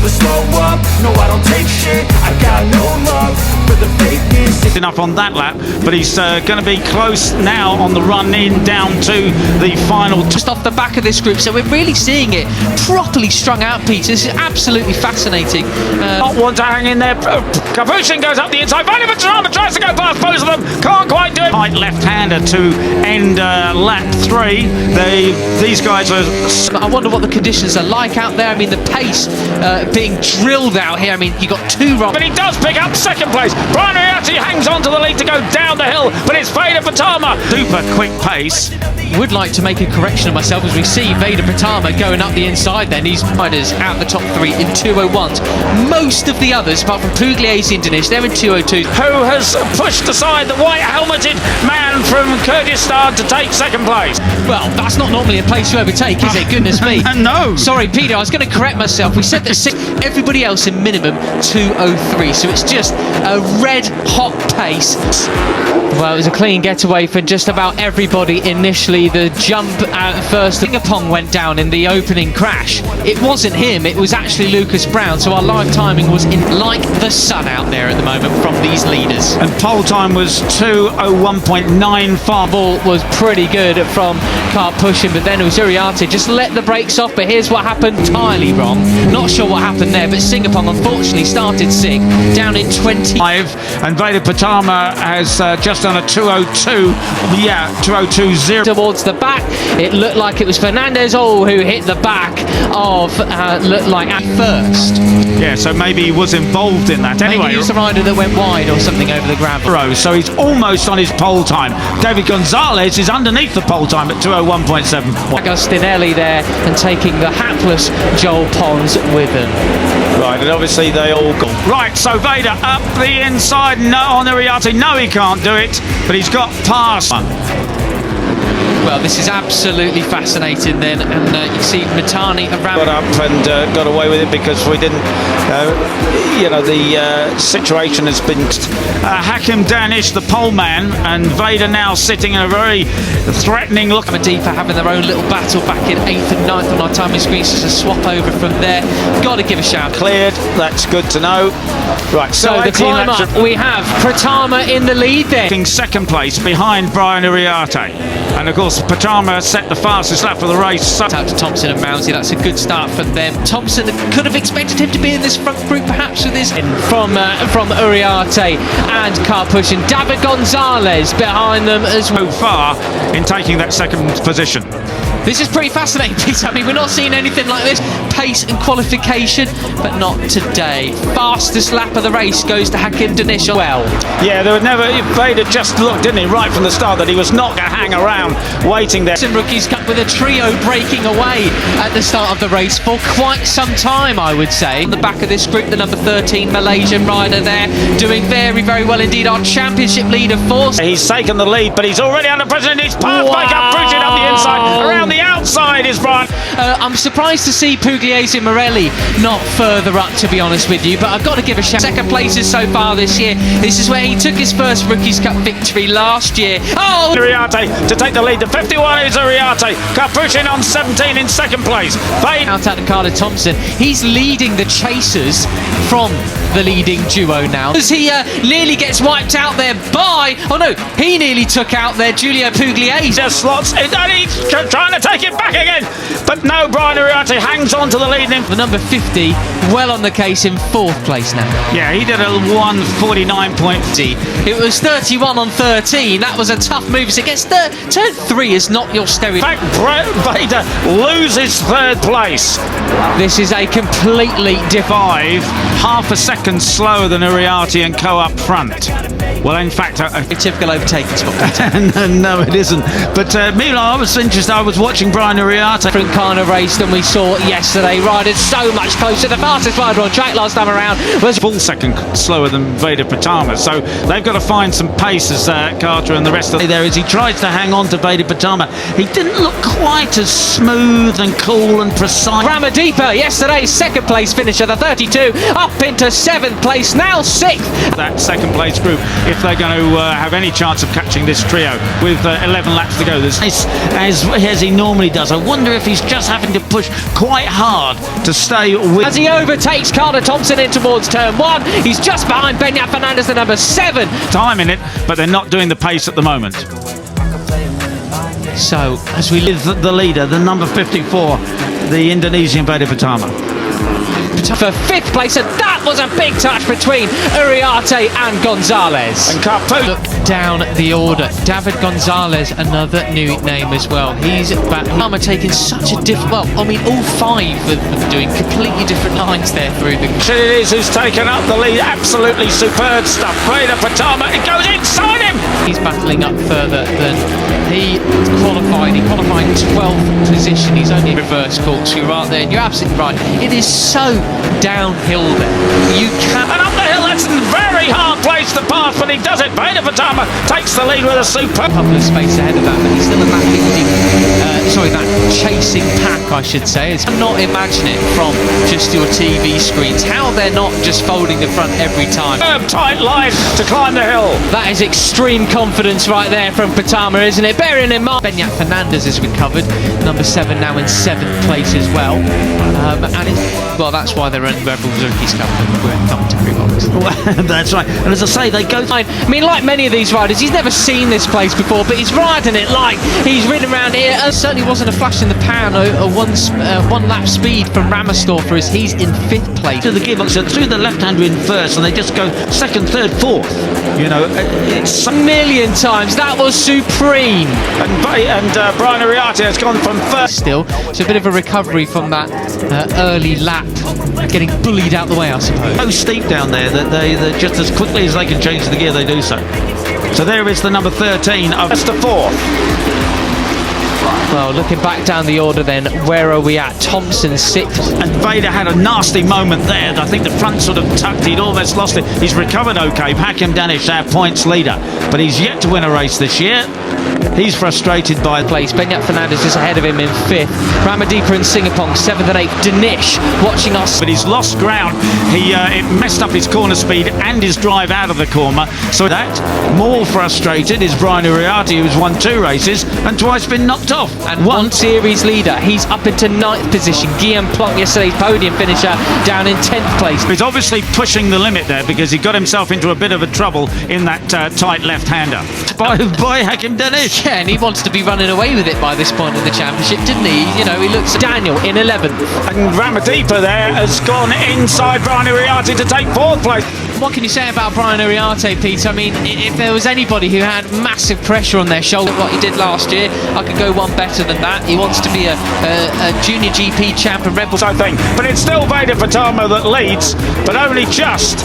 never slow up, no I don't take shit. I got no love for the fakeness. Enough on that lap, but he's going to be close now on the run in down to the final. Just off the back of this group, so we're really seeing it properly strung out, Peter. This is absolutely fascinating. Not one to hang in there. Kapushin goes up the inside. Veda Pratama tries to go past both of them. Can't quite do it. Right left-hander to end lap 3. These guys are. I wonder what the conditions are like out there. I mean, the pace being drilled out here. I mean, you got 2 wrong. But he does pick up second place. Brian Riati hangs on to the lead to go down the hill, but it's Veda Pratama. Super quick pace. Would like to make a correction of myself as we see Veda Pratama going up the inside then. He's riders out the top 3 in 2:01s. Most of the others, apart from Pugliese and Dinish, they're in 2:02. Who has pushed aside the white helmeted man from Kyrgyzstan to take second place? Well, that's not normally a place you overtake, is it? Goodness me. No. Sorry, Peter, I was going to correct myself. We said that everybody else in minimum 2:03, so it's just a red hot pace. Well, it was a clean getaway for just about everybody initially. The jump at first, Ping-a-pong went down in the opening crash. It wasn't him, it was actually Lucas Brown, so our live timing was in like the sun out there at the moment from these leaders. And pole time was 2:01.95. Ball was pretty good from car pushing, but then it was Uriarte just let the brakes off. But here's what happened, entirely wrong. Not sure what happened there, but Singapore unfortunately started sick, down in 25. And Veda Pratama has just done a 2:02. Yeah, 2:02.0 towards the back. It looked like it was Fernandez who hit the back of looked like at first. Yeah, so maybe he was involved in that. Anyway, maybe he was a rider that went wide or something over the gravel. So he's almost on his pole time. David Gonzalez is underneath the pole time at 2:01.7. Agostinelli there and taking the hapless Joel Pons with him. Right, and obviously they all go. Right, so Veda up the inside. No, on Uriarte. No, he can't do it, but he's got past. Well, this is absolutely fascinating then, and you see Matani around. Got up and got away with it because we didn't, the situation has been. Hakim Danish, the pole man, and Veda now sitting in a very threatening look. Deeper having their own little battle back in 8th and 9th on our timing screens. Just a swap over from there. Got to give a shout. Cleared, that's good to know. Right, so the climb up, we have Pratama in the lead there. Second place behind Brian Uriarte. And of course, Pratama set the fastest lap of the race. Out to Thompson and Mounsley, that's a good start for them. Thompson could have expected him to be in this front group, perhaps with his from Uriarte and car pushing. David Gonzalez behind them as well. So far in taking that second position. This is pretty fascinating, Peter. I mean, we're not seeing anything like this. Pace and qualification, but not today. Fastest lap of the race goes to Hakim Danish. Well, yeah, there would never. Veda just looked, didn't he, right from the start, that he was not going to hang around waiting there. Rookies Cup with a trio breaking away at the start of the race for quite some time, I would say. On the back of this group, the number 13 Malaysian rider there, doing very, very well indeed. Our championship leader force. He's taken the lead, but he's already under pressure. He's passed back up, pushing up the inside, around the outside is Brian. I'm surprised to see Pugliese and Morelli not further up, to be honest with you, but I've got to give a shout. Second places so far this year. This is where he took his first Rookies Cup victory last year. Oh! Uriarte to take the lead. The 51 is Uriarte. Kapushin on 17 in second place. Out at Carter Thompson. He's leading the chasers from the leading duo now. As he nearly gets wiped out there by... Oh no, he nearly took out there Giulio Pugliese. Just slots in, and he's trying to take it back again. But no, Brian Uriarte hangs on to the lead. The number 50, well on the case in 4th place now. Yeah, he did a 1:49.0. It was 31 on 13. That was a tough move. So against turn 3 is not your stereo. In fact, Veda loses 3rd place. This is a completely different, half a second slower than Uriarte and Co up front. Well, in fact, a typical overtaking spot. No, it isn't. But meanwhile, I was interested. I was watching Brian Uriarte. Different kind of race than we saw yesterday. Riders so much closer. The fastest rider on track last time around was full second slower than Veda Pratama. So they've got to find some pace as Carter and the rest of the there as he tries to hang on to Veda Pratama. He didn't look quite as smooth and cool and precise. Ramadipa, yesterday's second place finisher, the 32, up into 7th place, now 6th. That second place group, if they're going to have any chance of catching this trio with 11 laps to go. As he normally does. I wonder if he's just having to push quite hard to stay with... As he overtakes Carter Thompson in towards turn 1, he's just behind Beñat Fernandez, the number 7. Time in it, but they're not doing the pace at the moment. So, As we live the leader, the number 54, the Indonesian Veda Pratama. for 5th place, and that was a big touch between Uriarte and Gonzalez. And Carpoon. Look down the order. David Gonzalez, another new name as well. He's back. Utama taking such a different. Well, I mean, all 5 of them doing completely different lines there through the. It is who's taken up the lead. Absolutely superb stuff. Veda Pratama, it goes inside him. He's battling up further than he qualified. He qualified 12th position. He's only reverse course. You're right there, and you're absolutely right. It is so downhill there. You can't. And up the hill, that's a very hard place to pass, but he does it. Veda Pratama takes the lead with a superb. Couple of space ahead of that, but he's still in that leading, that chasing pack, I should say. I'm not imagining from just your TV screens how they're not just folding the front every time. Tight line to climb the hill. That is extreme confidence right there from Pratama, isn't it? Bearing in mind, Beñat Fernandez has recovered, number 7 now in 7th place as well. And that's why they're in Rebel Zurki's commentary box. That's right. And as I say, they go. I mean, like many of these riders, he's never seen this place before, but he's riding it like he's ridden around here. It certainly wasn't a flash in the pan, a one lap speed from Ramersdorfer as he's in 5th place. To the gearbox, so through the left-hander in first, and they just go 2nd, 3rd, 4th. You know, it's a million times. That was supreme. And Brian Uriarte has gone from first. Still, it's a bit of a recovery from that early lap, getting bullied out the way, I suppose. So steep down there that they just as quickly as they can change the gear, they do so. So there is the number 13 of first to 4th. Well, looking back down the order then, where are we at? Thompson 6th. And Veda had a nasty moment there. I think the front sort of tucked. He'd almost lost it. He's recovered okay. Hakim Danish, our points leader. But he's yet to win a race this year. He's frustrated by place. Beñat Fernandez is ahead of him in 5th. Ramadipa and Singapong 7th and 8th. Danish watching us. But he's lost ground. It messed up his corner speed and his drive out of the corner. So that, more frustrated, is Brian Uriarte, who's won 2 races and twice been knocked off. And one series leader, he's up into 9th position. Guillaume Plonk, yesterday's podium finisher, down in 10th place. He's obviously pushing the limit there because he got himself into a bit of a trouble in that tight left-hander. By Hakim Danish. Yeah, and he wants to be running away with it by this point in the championship, didn't he? You know, he looks at Daniel in 11th. And Ramadipa there has gone inside Brian Uriarte to take 4th place. What can you say about Brian Uriarte, Pete? I mean, if there was anybody who had massive pressure on their shoulder, what he did last year, I could go one better than that. He wants to be a junior GP champ and Red Bull. I think, but it's still Veda Pratama that leads, but only just.